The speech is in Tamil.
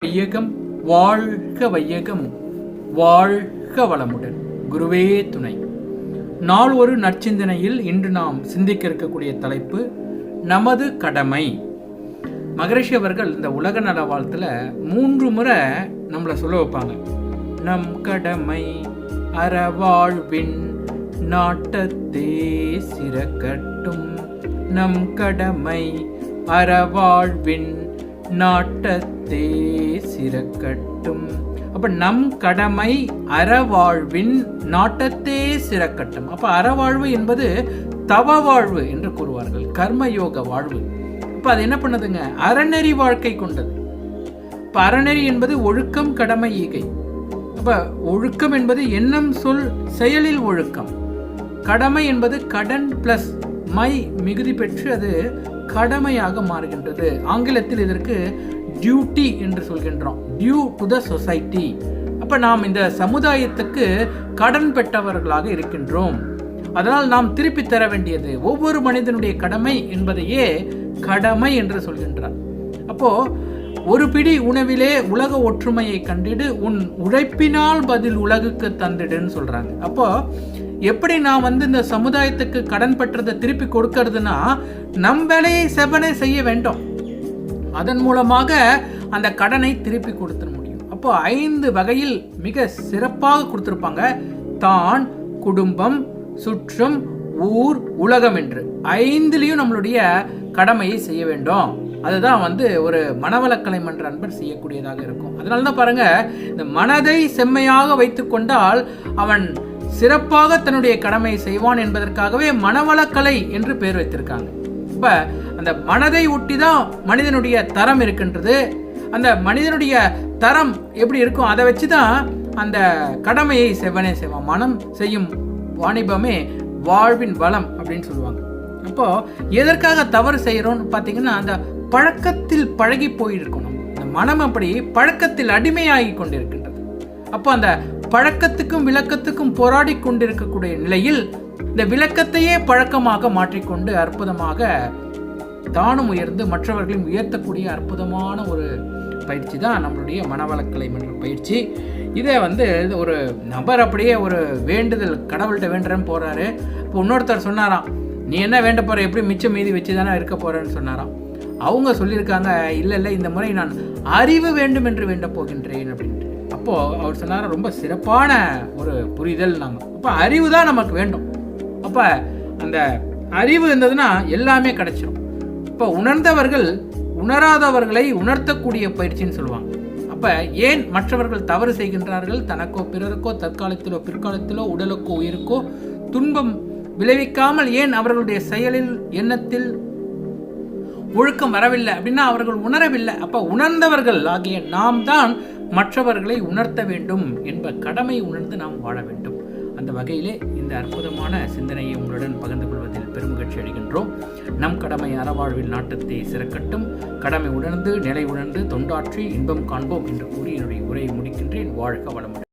வையகம் வாழ்க வையகம் வாழ்க வளமுடன். குருவே துணை. நாள் ஒரு நற்சிந்தனையில் இன்று நாம் சிந்திக்க இருக்கக்கூடிய தலைப்பு நமது கடமை. மகரிஷி அவர்கள் இந்த உலக நல வாழ்த்துல 3 முறை நம்மளை சொல்ல வைப்பாங்க. நம் கடமை அறவாழ்வின் நாட்டத்தே சிறக்கட்டும், நம் கடமை அறவாழ்வின் நாட்டத்தே சிறக்கட்டும். அப்ப நம் கடமை அறவாழ்வின் நாட்டத்தே சிறக்கட்டும். அப்ப அறவாழ்வு என்பது தவ வாழ்வு என்று கூறுவார்கள், கர்மயோக வாழ்வு. அப்ப அது என்ன பண்ணுதுங்க? அறநெறி வாழ்க்கை கொண்டது. இப்ப அறநெறி என்பது ஒழுக்கம், கடமை, ஈகை. அப்ப ஒழுக்கம் என்பது எண்ணம், சொல், செயலில் ஒழுக்கம். கடமை என்பது கடன் பிளஸ் மை மிகுதி பெற்று அது கடமையாக மாறுகின்றது. ஆங்கிலத்தில் இதற்கு டியூட்டி என்று சொல்கின்றோம், டியூ டு த சொசைட்டி. அப்ப நாம் இந்த சமுதாயத்துக்கு கடன் பெற்றவர்களாக இருக்கின்றோம். அதனால் நாம் திருப்பி தர வேண்டியது ஒவ்வொரு மனிதனுடைய கடமை என்பதையே கடமை என்று சொல்கின்றார். அப்போ ஒரு பிடி உணவிலே உலக ஒற்றுமையை கண்டிடு, உன் உழைப்பினால் பதில் உலகுக்கு தந்திடுன்னு சொல்றாங்க. அப்போ எப்படி நான் இந்த சமுதாயத்துக்கு கடன் பெற்றதை திருப்பி கொடுக்கறதுனா, நம் வேலையை செவனே செய்ய வேண்டும். அதன் மூலமாக அந்த கடனை திருப்பி கொடுத்துட முடியும். அப்போ 5 வகையில் மிக சிறப்பாக கொடுத்திருப்பாங்க. தான், குடும்பம், சுற்றம், ஊர், உலகம் என்று 5லையும் நம்மளுடைய கடமையை செய்ய வேண்டும். அதுதான் ஒரு மனவளக்கலை மன்ற அன்பர் செய்யக்கூடியதாக இருக்கும். அதனால தான் பாருங்க, இந்த மனதை செம்மையாக வைத்துக் கொண்டால் அவன் சிறப்பாக தன்னுடைய கடமையை செய்வான் என்பதற்காகவே மனவளக்கலை என்று பெயர் வைத்திருக்காங்க. இப்ப அந்த மனதை ஒட்டி தான் மனிதனுடைய தரம் இருக்கின்றது. அந்த மனிதனுடைய தரம் எப்படி இருக்கும், அதை வச்சுதான் அந்த கடமையை செவ்வனே செய்வான். மனம் செய்யும் வாணிபமே வாழ்வின் வளம் அப்படின்னு சொல்லுவாங்க. அப்போ எதற்காக தவறு செய்யறோம்னு பார்த்தீங்கன்னா, அந்த பழக்கத்தில் பழகி போயிருக்கணும். இந்த மனம் அப்படி பழக்கத்தில் அடிமையாகி கொண்டிருக்கின்றது. அப்போ அந்த பழக்கத்துக்கும் விளக்கத்துக்கும் போராடி கொண்டிருக்கக்கூடிய நிலையில் இந்த விளக்கத்தையே பழக்கமாக மாற்றிக்கொண்டு அற்புதமாக தானும் உயர்ந்து மற்றவர்களையும் உயர்த்தக்கூடிய அற்புதமான ஒரு பயிற்சி தான் நம்மளுடைய மனவளக்கலை என்ற பயிற்சி. இதை ஒரு நபர் அப்படியே ஒரு வேண்டுதல், கடவுள்கிட்ட வேண்டுறேன்னு போறாரு. இப்போ இன்னொருத்தர் சொன்னாராம், நீ என்ன வேண்ட போற, எப்படி மிச்சம் மீதி வச்சு தானே இருக்க போறேன்னு சொன்னாராம். அவங்க சொல்லியிருக்காங்க, இல்லை இந்த முறை நான் அறிவு வேண்டும் என்று வேண்ட போகின்றேன் அப்படின்ட்டு. அப்போ அவர் சொன்னார, ரொம்ப சிறப்பான ஒரு புரிதல். அப்போ அறிவு தான் நமக்கு வேண்டும். அப்போ அந்த அறிவு இருந்ததுன்னா எல்லாமே கிடைச்சிடும். இப்போ உணர்ந்தவர்கள் உணராதவர்களை உணர்த்தக்கூடிய பயிற்சின்னு சொல்லுவாங்க. அப்போ ஏன் மற்றவர்கள் தவறு செய்கின்றார்கள், தனக்கோ பிறருக்கோ தற்காலத்திலோ பிற்காலத்திலோ உடலுக்கோ உயிருக்கோ துன்பம் விளைவிக்காமல் ஏன் அவர்களுடைய செயலில் எண்ணத்தில் ஒழுக்கம் வரவில்லை அப்படின்னா அவர்கள் உணரவில்லை. அப்ப உணர்ந்தவர்கள் ஆகிய நாம் தான் மற்றவர்களை உணர்த்த வேண்டும் என்ப கடமை உணர்ந்து நாம் வாழ வேண்டும். அந்த வகையிலே இந்த அற்புதமான சிந்தனையை உங்களுடன் பகிர்ந்து கொள்வதில் பெருமகிழ்ச்சி அடைகின்றோம். நம் கடமை அறவாழ்வில் நாட்டத்தை சிறக்கட்டும், கடமை உணர்ந்து நிலை உணர்ந்து தொண்டாற்றி இன்பம் காண்போம் என்று கூறி என்னுடைய உரையை முடிக்கின்றேன். வாழ்க வளமுடன்.